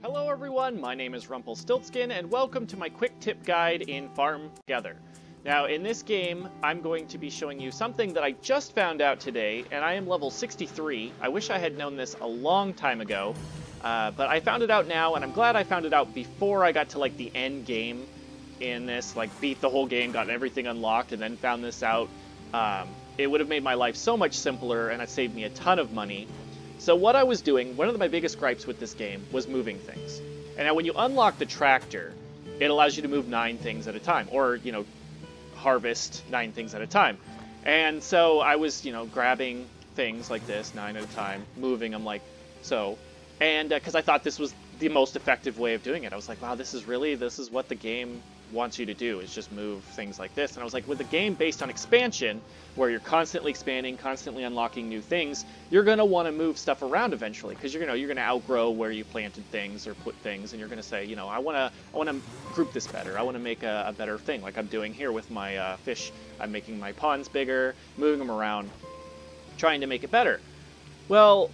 Hello everyone, my name is Rumpelstiltskin, and welcome to my quick tip guide in Farm Together. Now in this game, I'm going to be showing you something that I just found out today, and I am level 63. I wish I had known this a long time ago, but I found it out now, and I'm glad I found it out before I got to like the end game in this, like beat the whole game, got everything unlocked, and then found this out. It would have made my life so much simpler, and it saved me a ton of money. So what I was doing, one of my biggest gripes with this game was moving things. And now when you unlock the tractor, it allows you to move 9 things at a time, or, harvest 9 things at a time. And so I was, grabbing things like this, 9 at a time, moving them like so. And because I thought this was the most effective way of doing it. I was like, wow, this is what the game wants you to do, is just move things like this. And I was like, with a game based on expansion, where you're constantly expanding, constantly unlocking new things, you're going to want to move stuff around eventually, because you're going to outgrow where you planted things or put things, and you're going to say, I want to group this better. I want to make a better thing, like I'm doing here with my fish. I'm making my ponds bigger, moving them around, trying to make it better. Well,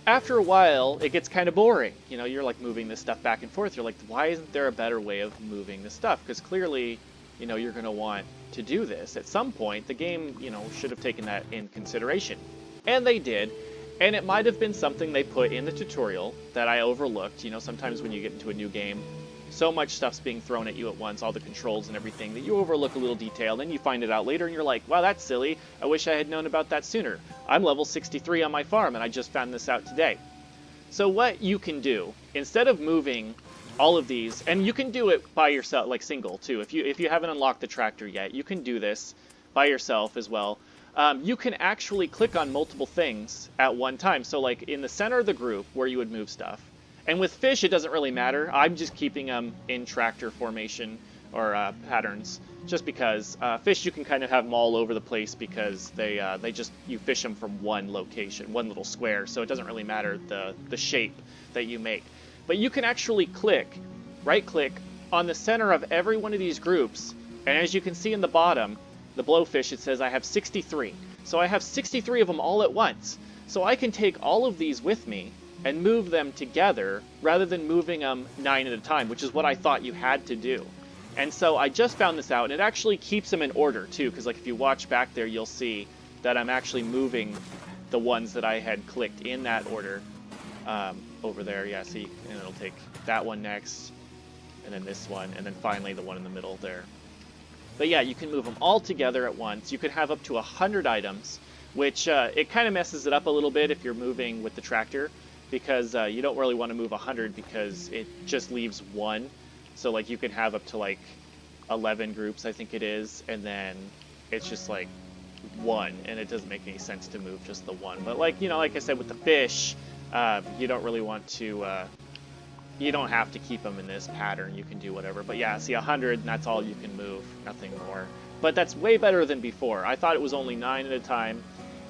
after a while, it gets kind of boring. You're like moving this stuff back and forth. You're like, why isn't there a better way of moving this stuff? Because clearly, you're going to want to do this. At some point, the game, should have taken that in consideration. And they did. And it might have been something they put in the tutorial that I overlooked. Sometimes when you get into a new game, so much stuff's being thrown at you at once, all the controls and everything, that you overlook a little detail, then you find it out later and you're like, wow, that's silly. I wish I had known about that sooner. I'm level 63 on my farm and I just found this out today. So what you can do, instead of moving all of these, and you can do it by yourself, like single too. If you haven't unlocked the tractor yet, you can do this by yourself as well. You can actually click on multiple things at one time. So like in the center of the group where you would move stuff, and with fish, it doesn't really matter. I'm just keeping them in tractor formation or patterns, just because fish you can kind of have them all over the place because you fish them from one location, one little square, so it doesn't really matter the shape that you make. But you can actually right-click on the center of every one of these groups, and as you can see in the bottom, the blowfish, it says I have 63. So I have 63 of them all at once. So I can take all of these with me and move them together rather than moving them 9 at a time, which is what I thought you had to do. And so I just found this out, and it actually keeps them in order too, because like if you watch back there, you'll see that I'm actually moving the ones that I had clicked in that order over there. Yeah, see, and it'll take that one next, and then this one, and then finally the one in the middle there. But yeah, you can move them all together at once. You can have up to 100 items, which it kind of messes it up a little bit if you're moving with the tractor, because you don't really want to move 100 because it just leaves one. So like you can have up to like 11 groups, I think it is, and then it's just like one, and it doesn't make any sense to move just the one. But like, like I said with the fish, you don't really want to, you don't have to keep them in this pattern. You can do whatever. But yeah, see 100, and that's all you can move, nothing more. But that's way better than before. I thought it was only 9 at a time,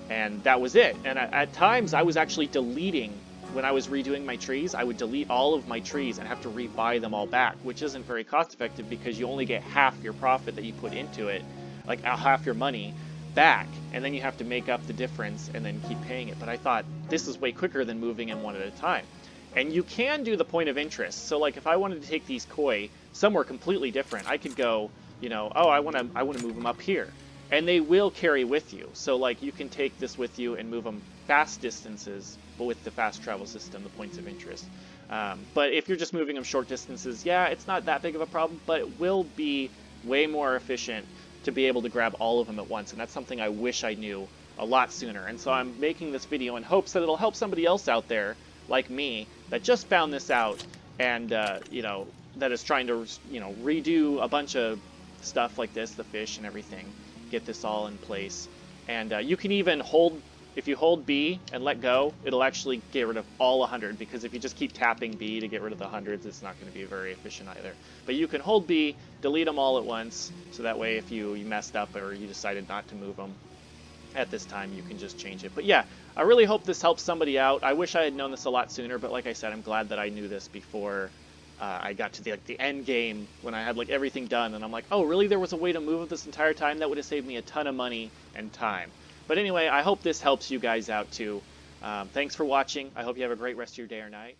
and that was it. And at times I was actually deleting. When I was redoing my trees, I would delete all of my trees and have to rebuy them all back, which isn't very cost effective because you only get half your profit that you put into it, like half your money back, and then you have to make up the difference and then keep paying it. But I thought this is way quicker than moving them one at a time. And you can do the point of interest. So like if I wanted to take these koi somewhere completely different, I could go, oh, I want to move them up here. And they will carry with you. So like you can take this with you and move them fast distances, but with the fast travel system, the points of interest. But if you're just moving them short distances, yeah, it's not that big of a problem, but it will be way more efficient to be able to grab all of them at once. And that's something I wish I knew a lot sooner. And so I'm making this video in hopes that it'll help somebody else out there like me that just found this out and, that is trying to, redo a bunch of stuff like this, the fish and everything, get this all in place. And you can even hold, if you hold B and let go, it'll actually get rid of all 100, because if you just keep tapping B to get rid of the hundreds, it's not going to be very efficient either. But you can hold B, delete them all at once, so that way if you messed up or you decided not to move them at this time, you can just change it. But yeah, I really hope this helps somebody out. I wish I had known this a lot sooner, but like I said, I'm glad that I knew this before I got to the end game when I had like everything done, and I'm like, oh really, there was a way to move it this entire time? That would have saved me a ton of money and time. But anyway, I hope this helps you guys out too. Thanks for watching. I hope you have a great rest of your day or night.